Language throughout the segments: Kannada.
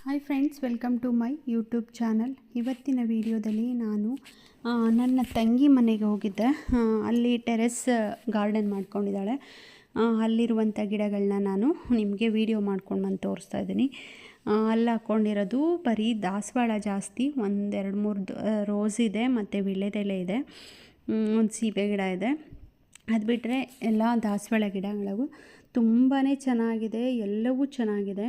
Hi friends, welcome to my YouTube channel. ಇವತ್ತಿನ ವಿಡಿಯೋದಲ್ಲಿ ನಾನು ನನ್ನ ತಂಗಿ ಮನೆಗೆ ಹೋಗಿದ್ದೆ. ಅಲ್ಲಿ ಟೆರೆಸ್ ಗಾರ್ಡನ್ ಮಾಡ್ಕೊಂಡಿದ್ದಾಳೆ. ಅಲ್ಲಿರುವಂಥ ಗಿಡಗಳನ್ನ ನಾನು ನಿಮಗೆ ವಿಡಿಯೋ ಮಾಡ್ಕೊಂಡು ಬಂದು ತೋರಿಸ್ತಾ ಇದ್ದೀನಿ. ಅಲ್ಲಿ ಹಾಕ್ಕೊಂಡಿರೋದು ಬರೀ ದಾಸವಾಳ ಜಾಸ್ತಿ, ಒಂದು 2-3 ರೋಸ್ ಇದೆ ಮತ್ತು ವೀಳ್ಯದೆಲೆ ಇದೆ, ಒಂದು ಸೀಬೆ ಗಿಡ ಇದೆ. ಅದು ಬಿಟ್ಟರೆ ಎಲ್ಲ ದಾಸವಾಳ ಗಿಡಗಳು ತುಂಬಾ ಚೆನ್ನಾಗಿದೆ, ಎಲ್ಲವೂ ಚೆನ್ನಾಗಿದೆ.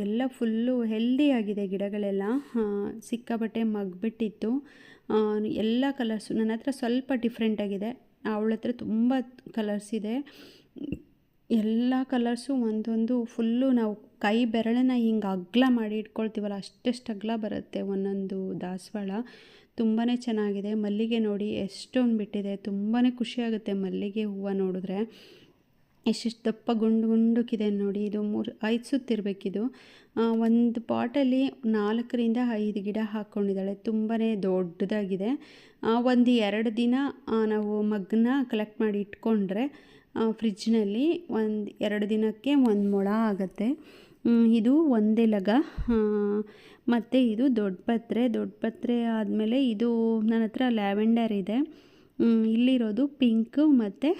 ಎಲ್ಲ ಫುಲ್ಲು ಹೆಲ್ದಿಯಾಗಿದೆ ಗಿಡಗಳೆಲ್ಲ. ಸಿಕ್ಕಾಪಟ್ಟೆ ಮಗ್ಬಿಟ್ಟಿತ್ತು. ಎಲ್ಲ ಕಲರ್ಸು ನನ್ನ ಹತ್ರ ಸ್ವಲ್ಪ ಡಿಫ್ರೆಂಟಾಗಿದೆ, ಅವಳ ಹತ್ರ ತುಂಬ ಕಲರ್ಸ್ ಇದೆ. ಎಲ್ಲ ಕಲರ್ಸು ಒಂದೊಂದು ಫುಲ್ಲು ನಾವು ಕೈ ಬೆರಳನ್ನ ಹಿಂಗೆ ಅಗಲ ಮಾಡಿ ಇಟ್ಕೊಳ್ತೀವಲ್ಲ, ಅಷ್ಟೆಷ್ಟು ಅಗಲ ಬರುತ್ತೆ ಒಂದೊಂದು ದಾಸವಾಳ. ತುಂಬಾ ಚೆನ್ನಾಗಿದೆ. ಮಲ್ಲಿಗೆ ನೋಡಿ ಎಷ್ಟೊಂದು ಬಿಟ್ಟಿದೆ, ತುಂಬಾ ಖುಷಿಯಾಗುತ್ತೆ ಮಲ್ಲಿಗೆ ಹೂವು ನೋಡಿದ್ರೆ. ಎಷ್ಟೆಷ್ಟು ದಪ್ಪ ಗುಂಡುಕ್ಕಿದೆ ನೋಡಿ. ಇದು 5 ಸುತ್ತಿರಬೇಕಿದು. ಒಂದು ಪಾಟಲ್ಲಿ 4-5 ಗಿಡ ಹಾಕ್ಕೊಂಡಿದ್ದಾಳೆ. ತುಂಬಾ ದೊಡ್ಡದಾಗಿದೆ. 1-2 ದಿನ ನಾವು ಮಗ್ಗನ್ನ ಕಲೆಕ್ಟ್ ಮಾಡಿ ಇಟ್ಕೊಂಡ್ರೆ ಫ್ರಿಜ್ನಲ್ಲಿ 1-2 ದಿನಕ್ಕೆ 1 ಮೊಳ ಆಗುತ್ತೆ. ಇದು ಒಂದೇ ಲಗ. ಮತ್ತು ಇದು ದೊಡ್ಡ ಪತ್ರೆ ಆದಮೇಲೆ ಇದು ನನ್ನ ಹತ್ರ ಲ್ಯಾವೆಂಡರ್ ಇದೆ. ಇಲ್ಲಿರೋದು ಪಿಂಕು ಮತ್ತು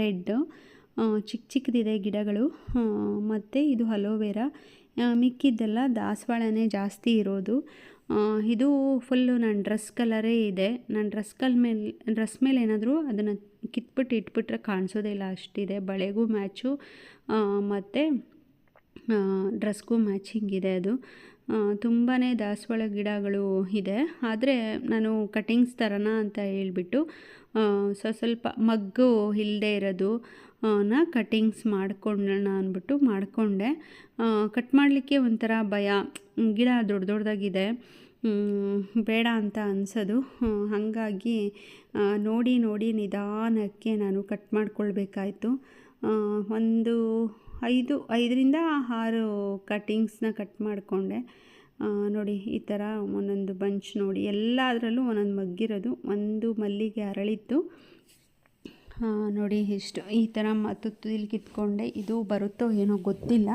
ರೆಡ್ಡು. ಚಿಕ್ಕದಿದೆ ಗಿಡಗಳು. ಮತ್ತು ಇದು ಅಲೋವೆರಾ. ಮಿಕ್ಕಿದ್ದೆಲ್ಲ ದಾಸವಾಳನೇ ಜಾಸ್ತಿ ಇರೋದು. ಇದು ಫುಲ್ಲು ನನ್ನ ಡ್ರೆಸ್ ಕಲರೇ ಇದೆ. ನಾನು ಡ್ರೆಸ್ ಮೇಲೆ ಏನಾದರೂ ಅದನ್ನು ಕಿತ್ಬಿಟ್ಟು ಇಟ್ಬಿಟ್ರೆ ಕಾಣಿಸೋದೇ ಇಲ್ಲ, ಅಷ್ಟಿದೆ. ಬಳೆಗೂ ಮ್ಯಾಚು ಮತ್ತು ಡ್ರೆಸ್ಗೂ ಮ್ಯಾಚಿಂಗ್ ಇದೆ ಅದು. ತುಂಬಾ ದಾಸವಾಳ ಗಿಡಗಳು ಇದೆ. ಆದರೆ ನಾನು ಕಟಿಂಗ್ಸ್ ತರೋಣ ಅಂತ ಹೇಳ್ಬಿಟ್ಟು ಸ್ವಲ್ಪ ಮಗ್ಗು ಇಲ್ಲದೆ ಇರೋದು ಕಟಿಂಗ್ಸ್ ಮಾಡ್ಕೊಳ್ಳೋಣ ಅಂದ್ಬಿಟ್ಟು ಮಾಡಿಕೊಂಡೆ. ಕಟ್ ಮಾಡಲಿಕ್ಕೆ ಒಂಥರ ಭಯ, ಗಿಡ ದೊಡ್ಡದಾಗಿದೆ, ಬೇಡ ಅಂತ ಅನಿಸೋದು. ಹಾಗಾಗಿ ನೋಡಿ ನಿಧಾನಕ್ಕೆ ನಾನು ಕಟ್ ಮಾಡ್ಕೊಳ್ಬೇಕಾಯ್ತು. ಒಂದು 5-6 ಕಟ್ಟಿಂಗ್ಸ್ನ ಕಟ್ ಮಾಡಿಕೊಂಡೆ. ನೋಡಿ ಈ ಥರ ಒಂದೊಂದು ಬಂಚ್ ನೋಡಿ, ಎಲ್ಲದರಲ್ಲೂ ಒಂದೊಂದು ಮಗ್ಗಿರೋದು. ಒಂದು ಮಲ್ಲಿಗೆ ಅರಳಿತ್ತು ನೋಡಿ ಇಷ್ಟು. ಈ ಥರ ತುದಿಲಿ ಕಿತ್ಕೊಂಡೆ. ಇದು ಬರುತ್ತೋ ಏನೋ ಗೊತ್ತಿಲ್ಲ,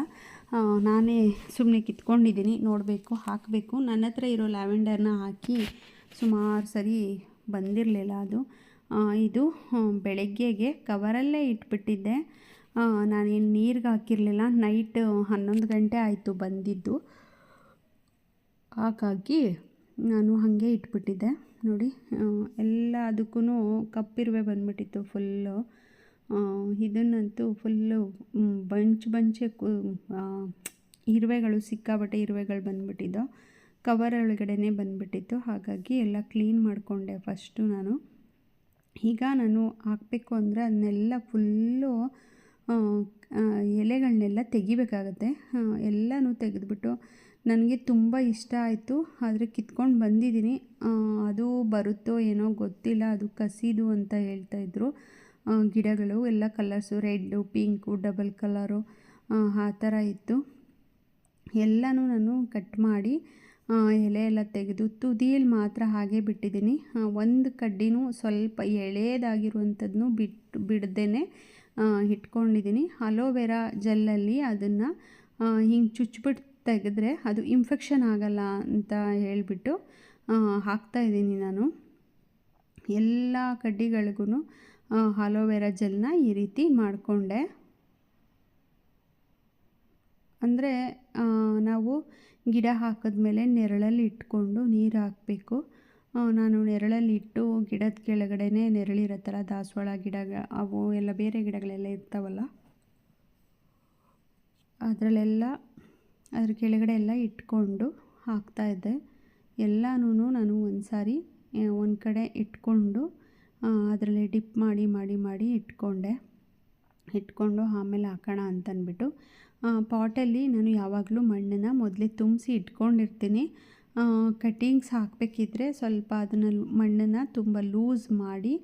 ನಾನೇ ಸುಮ್ಮನೆ ಕಿತ್ಕೊಂಡಿದ್ದೀನಿ. ನೋಡಬೇಕು, ಹಾಕಬೇಕು. ನನ್ನ ಹತ್ರ ಇರೋ ಲ್ಯಾವೆಂಡರ್ನ ಹಾಕಿ ಸುಮಾರು ಸರಿ ಬಂದಿರಲಿಲ್ಲ ಅದು. ಇದು ಬೆಳಗ್ಗೆಗೆ ಕವರಲ್ಲೇ ಇಟ್ಬಿಟ್ಟಿದ್ದೆ. ನಾನೇನು ನೀರಿಗೆ ಹಾಕಿರಲಿಲ್ಲ. ನೈಟ್ 11 ಗಂಟೆ ಆಯಿತು ಬಂದಿದ್ದು, ಹಾಗಾಗಿ ನಾನು ಹಾಗೆ ಇಟ್ಬಿಟ್ಟಿದ್ದೆ. ನೋಡಿ ಎಲ್ಲ ಅದಕ್ಕೂ ಕಪ್ಪಿರುವೆ ಬಂದ್ಬಿಟ್ಟಿತ್ತು ಫುಲ್ಲು. ಇದನ್ನಂತೂ ಫುಲ್ಲು ಬಂಚೆ ಇರುವೆಗಳು, ಸಿಕ್ಕಾಬಟ್ಟೆ ಇರುವೆಗಳು ಬಂದ್ಬಿಟ್ಟಿದ್ದು. ಕವರ್ ಒಳಗಡೆನೇ ಬಂದ್ಬಿಟ್ಟಿತ್ತು. ಹಾಗಾಗಿ ಎಲ್ಲ ಕ್ಲೀನ್ ಮಾಡಿಕೊಂಡೆ ಫಸ್ಟು ನಾನು. ಈಗ ನಾನು ಹಾಕಬೇಕು ಅಂದರೆ ಅದನ್ನೆಲ್ಲ ಫುಲ್ಲು ಎಲೆಗಳನ್ನೆಲ್ಲ ತೆಗಿಬೇಕಾಗತ್ತೆ. ಎಲ್ಲನೂ ತೆಗೆದುಬಿಟ್ಟು ನನಗೆ ತುಂಬ ಇಷ್ಟ ಆಯಿತು, ಆದರೆ ಕಿತ್ಕೊಂಡು ಬಂದಿದ್ದೀನಿ. ಅದು ಬರುತ್ತೋ ಏನೋ ಗೊತ್ತಿಲ್ಲ. ಅದು ಕಸಿದು ಅಂತ ಹೇಳ್ತಾಯಿದ್ರು. ಗಿಡಗಳು ಎಲ್ಲ colours, red, pink, double colour ಆ ಥರ ಇತ್ತು. ಎಲ್ಲನೂ ನಾನು ಕಟ್ ಮಾಡಿ ಎಲೆ ಎಲ್ಲ ತೆಗೆದು ತುದಿಯಲ್ಲಿ ಮಾತ್ರ ಹಾಗೆ ಬಿಟ್ಟಿದ್ದೀನಿ. ಒಂದು ಕಡ್ಡಿನೂ ಸ್ವಲ್ಪ ಎಳೆಯದಾಗಿರುವಂಥದ್ದನ್ನು ಬಿಡ್ದೇ ಇಟ್ಕೊಂಡಿದ್ದೀನಿ. ಅಲೋವೆರಾ ಜೆಲ್ಲಲ್ಲಿ ಅದನ್ನು ಹಿಂಗೆ ಚುಚ್ಚಿಬಿಟ್ಟು ತೆಗೆದ್ರೆ ಅದು ಇನ್ಫೆಕ್ಷನ್ ಆಗಲ್ಲ ಅಂತ ಹೇಳಿಬಿಟ್ಟು ಹಾಕ್ತಾಯಿದ್ದೀನಿ ನಾನು. ಎಲ್ಲ ಕಡ್ಡಿಗಳಿಗೂ ಅಲೋವೆರಾ ಜೆಲ್ನ ಈ ರೀತಿ ಮಾಡಿಕೊಂಡೆ. ಅಂದರೆ ನಾವು ಗಿಡ ಹಾಕಿದ್ಮೇಲೆ ನೆರಳಲ್ಲಿ ಇಟ್ಕೊಂಡು ನೀರು ಹಾಕಬೇಕು. ನಾನು ನೆರಳಲ್ಲಿ ಇಟ್ಟು ಗಿಡದ ಕೆಳಗಡೆನೇ ನೆರಳಿರುತ್ತಲ್ಲ, ದಾಸವಾಳ ಗಿಡ ಅವು ಎಲ್ಲ ಬೇರೆ ಗಿಡಗಳೆಲ್ಲ ಇರ್ತಾವಲ್ಲ, ಅದ್ರ ಕೆಳಗಡೆ ಎಲ್ಲ ಇಟ್ಕೊಂಡು ಹಾಕ್ತಾಯಿದ್ದೆ. ಎಲ್ಲನೂ ನಾನು ಒಂದು ಕಡೆ ಇಟ್ಕೊಂಡು ಅದರಲ್ಲಿ ಡಿಪ್ ಮಾಡಿ ಇಟ್ಕೊಂಡು ಆಮೇಲೆ ಹಾಕೋಣ ಅಂತಂದ್ಬಿಟ್ಟು ಪಾಟಲ್ಲಿ ನಾನು ಯಾವಾಗಲೂ ಮಣ್ಣನ್ನು ಮೊದಲೇ ತುಂಬಿಸಿ ಇಟ್ಕೊಂಡಿರ್ತೀನಿ. ಕಟ್ಟಿಂಗ್ಸ್ ಹಾಕಬೇಕಿದ್ರೆ ಸ್ವಲ್ಪ ಅದನ್ನು ಮಣ್ಣನ್ನು ತುಂಬ ಲೂಸ್ ಮಾಡಿ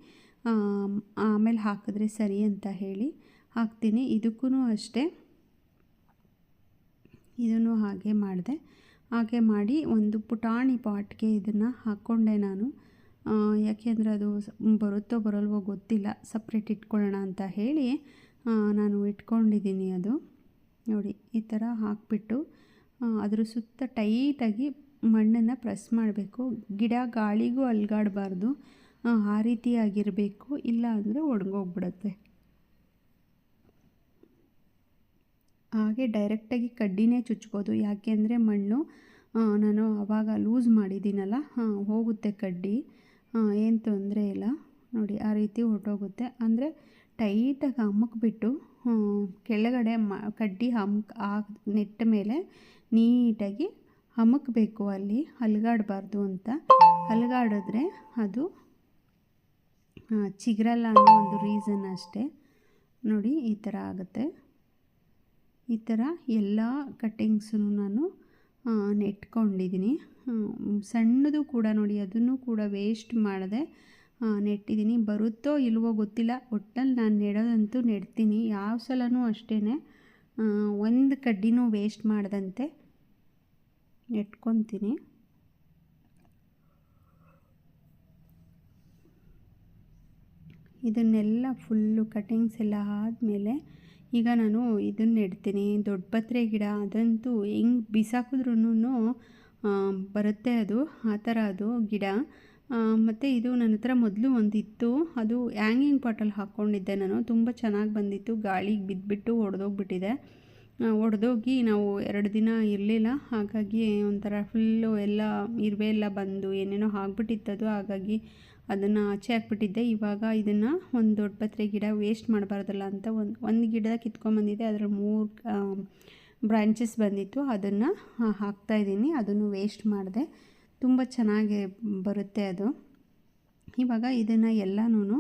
ಆಮೇಲೆ ಹಾಕಿದ್ರೆ ಸರಿ ಅಂತ ಹೇಳಿ ಹಾಕ್ತೀನಿ. ಇದಕ್ಕೂ ಅಷ್ಟೇ, ಇದನ್ನು ಹಾಗೆ ಮಾಡಿದೆ. ಹಾಗೆ ಮಾಡಿ ಒಂದು ಪುಟಾಣಿ ಪಾಟ್ಗೆ ಇದನ್ನು ಹಾಕ್ಕೊಂಡೆ ನಾನು. ಯಾಕೆಂದರೆ ಅದು ಬರುತ್ತೋ ಬರಲ್ವೋ ಗೊತ್ತಿಲ್ಲ, ಸಪ್ರೇಟ್ ಇಟ್ಕೊಳ್ಳೋಣ ಅಂತ ಹೇಳಿ ನಾನು ಇಟ್ಕೊಂಡಿದ್ದೀನಿ. ಅದು ನೋಡಿ ಈ ಥರ ಹಾಕಿಬಿಟ್ಟು ಅದ್ರ ಸುತ್ತ ಟೈಟಾಗಿ ಮಣ್ಣನ್ನು ಪ್ರೆಸ್ ಮಾಡಬೇಕು. ಗಿಡ ಗಾಳಿಗೂ ಅಲ್ಗಾಡಬಾರ್ದು, ಆ ರೀತಿಯಾಗಿರಬೇಕು, ಇಲ್ಲ ಅಂದರೆ ಒಣಗೋಗ್ಬಿಡುತ್ತೆ. ಹಾಗೆ ಡೈರೆಕ್ಟಾಗಿ ಕಡ್ಡಿನೇ ಚುಚ್ಬೋದು, ಯಾಕೆಂದರೆ ಮಣ್ಣು ನಾನು ಆವಾಗ ಲೂಸ್ ಮಾಡಿದ್ದೀನಲ್ಲ, ಹೋಗುತ್ತೆ ಕಡ್ಡಿ, ಏನು ತೊಂದರೆ ಇಲ್ಲ. ನೋಡಿ ಆ ರೀತಿ ಹೊರಟೋಗುತ್ತೆ. ಅಂದರೆ ಟೈಟಾಗಿ ಅಮಕ್ಬಿಟ್ಟು ಕೆಳಗಡೆ ಕಡ್ಡಿ ನೆಟ್ಟ ಮೇಲೆ ನೀಟಾಗಿ ಅಮಕಬೇಕು, ಅಲ್ಲಿ ಅಲುಗಾಡಬಾರ್ದು ಅಂತ. ಅಲುಗಾಡಿದ್ರೆ ಅದು ಚಿಗುರಲ್ಲ ಅನ್ನೋ ಒಂದು ರೀಸನ್ ಅಷ್ಟೇ. ನೋಡಿ ಈ ಥರ ಆಗುತ್ತೆ. ಈ ಥರ ಎಲ್ಲ ಕಟ್ಟಿಂಗ್ಸೂ ನಾನು ನೆಟ್ಕೊಂಡಿದ್ದೀನಿ. ಸಣ್ಣದು ಕೂಡ ನೋಡಿ, ಅದನ್ನು ಕೂಡ ವೇಸ್ಟ್ ಮಾಡದೆ ನೆಟ್ಟಿದ್ದೀನಿ. ಬರುತ್ತೋ ಇಲ್ವೋ ಗೊತ್ತಿಲ್ಲ, ಒಟ್ಟಲ್ಲಿ ನಾನು ನೆಡೋದಂತೂ ನೆಡ್ತೀನಿ. ಯಾವ ಸಲನೂ ಅಷ್ಟೇ, ಒಂದು ಕಡ್ಡಿನೂ ವೇಸ್ಟ್ ಮಾಡದಂತೆ ನೆಟ್ಕೊತೀನಿ. ಇದನ್ನೆಲ್ಲ ಫುಲ್ಲು ಕಟಿಂಗ್ಸ್ ಎಲ್ಲ ಆದಮೇಲೆ ಈಗ ನಾನು ಇದನ್ನು ನೆಡ್ತೀನಿ. ದೊಡ್ಡ ಪತ್ರೆ ಗಿಡ ಅದಂತೂ ಹೆಂಗೆ ಬಿಸಾಕಿದ್ರೂ ಬರುತ್ತೆ, ಅದು ಆ ಥರ ಅದು ಗಿಡ. ಮತ್ತು ಇದು ನನ್ನ ಹತ್ರ ಮೊದಲು ಒಂದಿತ್ತು, ಅದು ಹ್ಯಾಂಗಿಂಗ್ ಪಾಟಲ್ಲಿ ಹಾಕ್ಕೊಂಡಿದ್ದೆ ನಾನು. ತುಂಬ ಚೆನ್ನಾಗಿ ಬಂದಿತ್ತು, ಗಾಳಿಗೆ ಬಿದ್ದುಬಿಟ್ಟು ಒಡೆದೋಗ್ಬಿಟ್ಟಿದೆ. ಒಡೆದೋಗಿ ನಾವು 2 ದಿನ ಇರಲಿಲ್ಲ, ಹಾಗಾಗಿ ಒಂಥರ ಫುಲ್ಲು ಎಲ್ಲ ಇರುವೆ ಎಲ್ಲ ಬಂದು ಏನೇನೋ ಆಗಿಬಿಟ್ಟಿತ್ತದು. ಹಾಗಾಗಿ ಅದನ್ನು ಆಚೆ ಹಾಕ್ಬಿಟ್ಟಿದ್ದೆ. ಇವಾಗ ಇದನ್ನು ಒಂದು ದೊಡ್ಡ ಪತ್ರೆ ಗಿಡ ವೇಸ್ಟ್ ಮಾಡಬಾರ್ದಲ್ಲ ಅಂತ ಒಂದು ಗಿಡ ಕಿತ್ಕೊಂಡ್ಬಂದಿದ್ದೆ, ಅದರ 3 ಬ್ರಾಂಚಸ್ ಬಂದಿತ್ತು, ಅದನ್ನು ಹಾಕ್ತಾಯಿದ್ದೀನಿ. ಅದನ್ನು ವೇಸ್ಟ್ ಮಾಡಿದೆ, ತುಂಬ ಚೆನ್ನಾಗಿ ಬರುತ್ತೆ ಅದು. ಇವಾಗ ಇದನ್ನು ಎಲ್ಲನೂ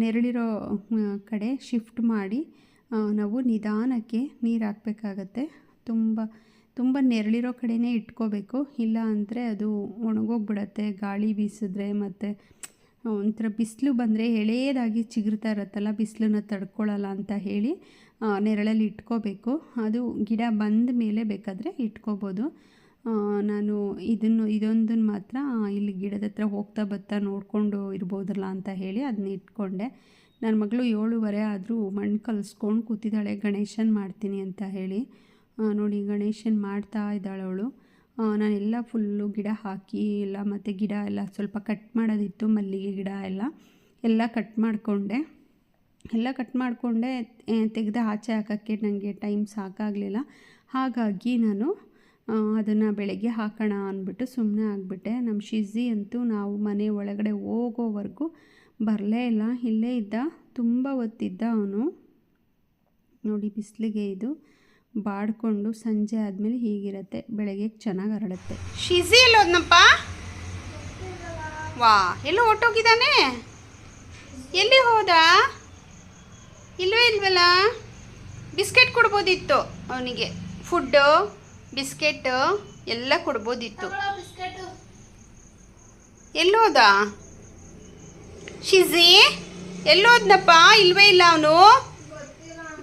ನೆರಳಿರೋ ಕಡೆ ಶಿಫ್ಟ್ ಮಾಡಿ ನಾವು ನಿಧಾನಕ್ಕೆ ನೀರು ಹಾಕಬೇಕಾಗತ್ತೆ. ತುಂಬ ನೆರಳಿರೋ ಕಡೆಯೇ ಇಟ್ಕೋಬೇಕು, ಇಲ್ಲ ಅಂದರೆ ಅದು ಒಣಗೋಗ್ಬಿಡತ್ತೆ ಗಾಳಿ ಬೀಸಿದ್ರೆ. ಮತ್ತು ಒಂಥರ ಬಿಸಿಲು ಬಂದರೆ ಎಳೆಯದಾಗಿ ಚಿಗುರ್ತಾ ಇರುತ್ತಲ್ಲ, ಬಿಸಿಲನ್ನ ತಡ್ಕೊಳ್ಳಲ್ಲ ಅಂತ ಹೇಳಿ ನೆರಳಲ್ಲಿ ಇಟ್ಕೋಬೇಕು. ಅದು ಗಿಡ ಬಂದ ಮೇಲೆ ಬೇಕಾದರೆ ಇಟ್ಕೋಬೋದು. ನಾನು ಇದೊಂದನ್ನು ಮಾತ್ರ ಇಲ್ಲಿ ಗಿಡದ ಹತ್ರ ಹೋಗ್ತಾ ಬರ್ತಾ ನೋಡಿಕೊಂಡು ಇರ್ಬೋದಲ್ಲ ಅಂತ ಹೇಳಿ ಅದನ್ನ ಇಟ್ಕೊಂಡೆ. ನನ್ನ ಮಗಳು 7:15 ಆದರೂ ಮಣ್ಣು ಕಲಿಸ್ಕೊಂಡು ಕೂತಿದ್ದಾಳೆ, ಗಣೇಶನ ಮಾಡ್ತೀನಿ ಅಂತ ಹೇಳಿ. ನೋಡಿ ಗಣೇಶನ ಮಾಡ್ತಾ ಇದ್ದಾಳೆ ಅವಳು. ನಾನೆಲ್ಲ ಫುಲ್ಲು ಗಿಡ ಹಾಕಿ ಎಲ್ಲ, ಮತ್ತು ಗಿಡ ಎಲ್ಲ ಸ್ವಲ್ಪ ಕಟ್ ಮಾಡೋದಿತ್ತು, ಮಲ್ಲಿಗೆ ಗಿಡ ಎಲ್ಲ ಕಟ್ ಮಾಡಿಕೊಂಡೆ. ತೆಗೆದು ಆಚೆ ಹಾಕೋಕ್ಕೆ ನನಗೆ ಟೈಮ್ ಸಾಕಾಗಲಿಲ್ಲ. ಹಾಗಾಗಿ ನಾನು ಅದನ್ನು ಬೆಳಗ್ಗೆ ಹಾಕೋಣ ಅಂದ್ಬಿಟ್ಟು ಸುಮ್ಮನೆ ಆಗಿಬಿಟ್ಟೆ. ನಮ್ಮ ಶಿಝಿ ಅಂತೂ ನಾವು ಮನೆ ಒಳಗಡೆ ಹೋಗೋವರೆಗೂ ಬರಲೇ ಇಲ್ಲ, ಇಲ್ಲೇ ಇದ್ದ, ತುಂಬ ಹೊತ್ತಿದ್ದ ಅವನು. ನೋಡಿ ಬಿಸಿಲಿಗೆ ಇದು ಬಾಡಿಕೊಂಡು ಸಂಜೆ ಆದಮೇಲೆ ಹೀಗಿರುತ್ತೆ, ಬೆಳಗ್ಗೆ ಚೆನ್ನಾಗಿ ಹರಡುತ್ತೆ. ಶಿಝಿ ಎಲ್ಲೋದ್ನಪ್ಪ? ವಾ, ಎಲ್ಲೋ ಹೊಟ್ಟೋಗಿದ್ದಾನೆ. ಎಲ್ಲಿ ಹೋದ? ಇಲ್ವೇ ಇಲ್ವಲ್ಲ. ಬಿಸ್ಕೆಟ್ ಕೊಡ್ಬೋದಿತ್ತು ಅವನಿಗೆ, ಫುಡ್ಡು ಬಿಸ್ಕೆಟ್ ಎಲ್ಲ ಕೊಡ್ಬೋದಿತ್ತು. ಎಲ್ಲೋದ ಶಿಝಿ? ಎಲ್ಲೋದ್ನಪ್ಪ? ಇಲ್ವೇ ಇಲ್ಲ ಅವನು.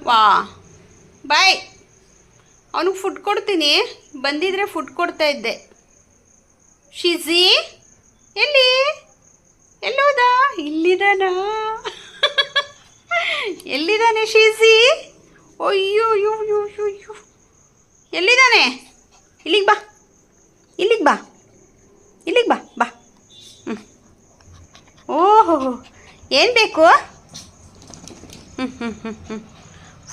ವಾ, ಬಾಯ್, ಅವನಿಗೆ ಫುಡ್ ಕೊಡ್ತೀನಿ, ಬಂದಿದ್ರೆ ಫುಡ್ ಕೊಡ್ತಾ ಇದ್ದೆ. ಶಿಝಿ ಎಲ್ಲೋದ? ಇಲ್ಲಿದ್ದಾನಾ? ಎಲ್ಲಿದ್ದಾನೆ ಶಿಝಿ? ಅಯ್ಯೋ ಯೋ ಯೋ ಯೋ ಯೋ, ಎಲ್ಲಿದ್ದಾನೆ? ಇಲ್ಲಿಗೆ ಬಾ, ಇಲ್ಲಿಗೆ ಬಾ, ಇಲ್ಲಿಗೆ ಬಾ ಬಾ. ಓಹೋ, ಏನು ಬೇಕು?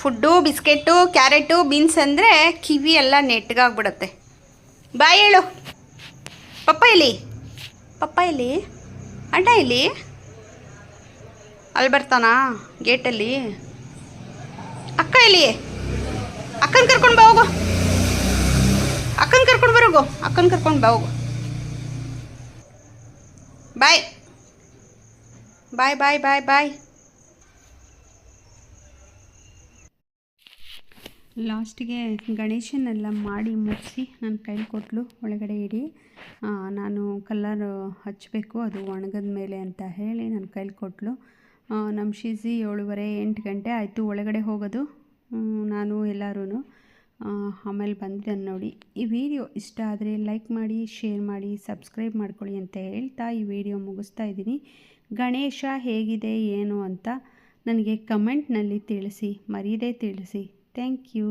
ಫುಡ್ಡು, ಬಿಸ್ಕೆಟು, ಕ್ಯಾರೆಟು, ಬೀನ್ಸ್ ಅಂದರೆ ಕಿವಿ ಎಲ್ಲ ನೆಟ್ಟಗಾಗ್ಬಿಡತ್ತೆ. ಬಾಯ್ ಹೇಳು. ಪಪ್ಪ ಎಲ್ಲಿ? ಅಣ್ಣ ಎಲ್ಲಿ? ಅಲ್ಲಿ ಬರ್ತಾನಾ ಗೇಟಲ್ಲಿ? ಅಕ್ಕ ಎಲ್ಲಿ? ಅಕ್ಕನ ಕರ್ಕೊಂಡು ಬಾ ಹೋಗು. ಅಕ್ಕನ ಕರ್ಕೊಂಡು ಬರೋಗು. ಅಕ್ಕನ ಕರ್ಕೊಂಡು ಬಾ ಹೋಗು. ಬಾಯ್ ಬಾಯ್ ಬಾಯ್ ಬಾಯ್ ಬಾಯ್. ಲಾಸ್ಟಿಗೆ ಗಣೇಶನೆಲ್ಲ ಮಾಡಿ ಮುಗಿಸಿ ನನ್ನ ಕೈಲಿ ಕೊಟ್ಟಲು, ಒಳಗಡೆ ಇಡಿ, ನಾನು ಕಲರ್ ಹಚ್ಚಬೇಕು, ಅದು ಒಣಗಿದ ಮೇಲೆ ಅಂತ ಹೇಳಿ ನನ್ನ ಕೈಲಿ ಕೊಟ್ಟಲು. ನಮ್ಮ ಶಿಝಿ 7:30 8 ಗಂಟೆ ಆಯಿತು ಒಳಗಡೆ ಹೋಗೋದು. ನಾನು ಎಲ್ಲರೂ ಆಮೇಲೆ ಬಂದಿದ್ದಾನೆ ನೋಡಿ. ಈ ವಿಡಿಯೋ ಇಷ್ಟ ಆದರೆ ಲೈಕ್ ಮಾಡಿ, ಶೇರ್ ಮಾಡಿ, ಸಬ್ಸ್ಕ್ರೈಬ್ ಮಾಡ್ಕೊಳ್ಳಿ ಅಂತ ಹೇಳ್ತಾ ಈ ವಿಡಿಯೋ ಮುಗಿಸ್ತಾ ಇದ್ದೀನಿ. ಗಣೇಶ ಹೇಗಿದೆ ಏನು ಅಂತ ನನಗೆ ಕಮೆಂಟ್ನಲ್ಲಿ ತಿಳಿಸಿ, ಮರೀದೇ ತಿಳಿಸಿ. Thank you.